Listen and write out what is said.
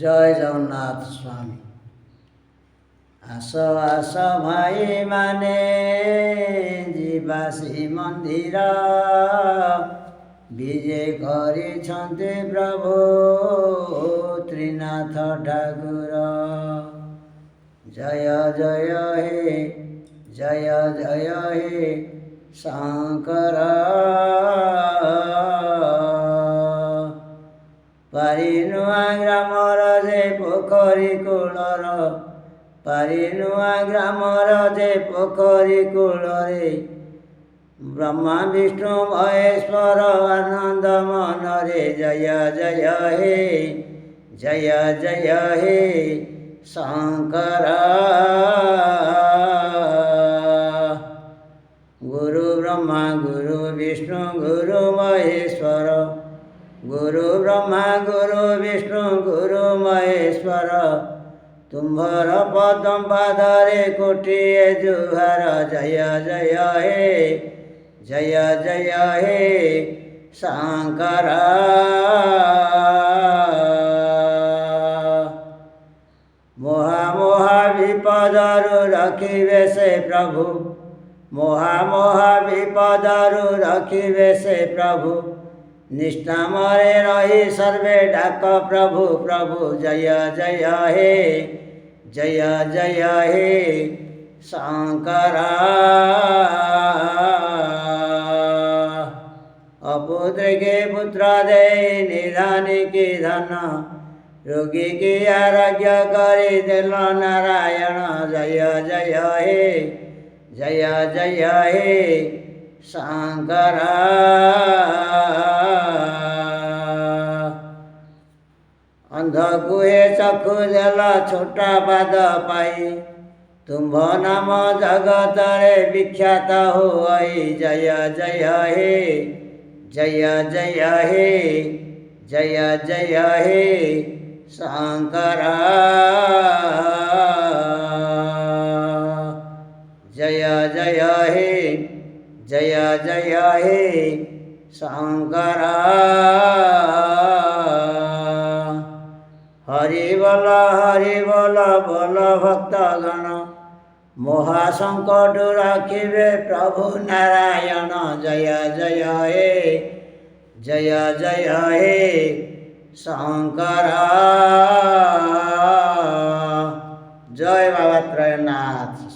জয় জগন্নাথ স্বামী। আস আস ভাই মানে ଯିବା ଶ୍ରୀମନ୍ଦିର, ବିଜେ କରିଛନ୍ତି ପ୍ରଭୁ ତ୍ରିନାଥ ଠାକୁର। ଜୟ ଜୟ ହେ ଜୟ ଜୟ ହେ ଶଙ୍କର। ପାରିନୁଆ ଗ୍ରାମର ଯେ ପୋଖରୀ କୂଳର, ପାରିନୁଆ ଗ୍ରାମର ଯେ ପୋଖରୀ କୂଳରେ, ବ୍ରହ୍ମା ବିଷ୍ଣୁ ମହେଶ୍ୱର ଆନନ୍ଦ ମନରେ। ଜୟ ଜୟ ହେ ଜୟ ଜୟ ହେ ଶଙ୍କର। ଗୁରୁ ବ୍ରହ୍ମା ଗୁରୁ ବିଷ୍ଣୁ ଗୁରୁ ମହେଶ୍ୱର, ଗୁରୁ ବ୍ରହ୍ମା ଗୁରୁ ବିଷ୍ଣୁ ଗୁରୁ ମହେଶ୍ୱର। ତୁମ୍ଭର ପଦମ୍ ପାଦରେ କୋଟିଏ ଜୁହାର। ଜୟ ଜୟ ହେ ଜୟ ଜୟ ହେ ଶଙ୍କର। ମହା ମହା ବିପଦରୁ ରଖିବେ ସେ ପ୍ରଭୁ, ମହା ମହା ବିପଦରୁ ରଖିବେ ସେ ପ୍ରଭୁ। ନିଷ୍ଠାମରେ ରହି ସର୍ବେ ଡାକ ପ୍ରଭୁ ପ୍ରଭୁ। ଜୟ ଜୟ ହେ ଜୟ ଜୟ ହେ ଶଙ୍କର। ଅପୁତ୍ରକେ ପୁତ୍ର ଦେଇ ନିଧନିକି ଧନ, ରୋଗୀକି ଆରୋଗ୍ୟ କରିଦେଲ ନାରାୟଣ। ଜୟ ଜୟ ହେ ଜୟ ଜୟ ହେ ଶଙ୍କର। ଅନ୍ଧକୁ ହେ ଚକ୍ଷୁ ଦେଲ ଛୋଟ ପାଦ ପାଇ, ତୁମ୍ଭ ନାମ ଜଗତରେ ବିଖ୍ୟାତ ହୋଇ। ଜୟ ଜୟ ହେ ଜୟ ଜୟ ହେ ଜୟ ଜୟ ହେ ଶଙ୍କର। ଜୟ ଜୟ ହେ ଜୟ ଜୟ ହେ ଶଙ୍କର। ହରି ବୋଲ ବୋଲ ଭକ୍ତଗଣ, ମହାସଙ୍କଟ ରଖିବେ ପ୍ରଭୁ ନାରାୟଣ। ଜୟ ଜୟ ହେ ଜୟ ଜୟ ହେ ଶଙ୍କର। ଜୟ ବାବା ତ୍ରୟନାଥ।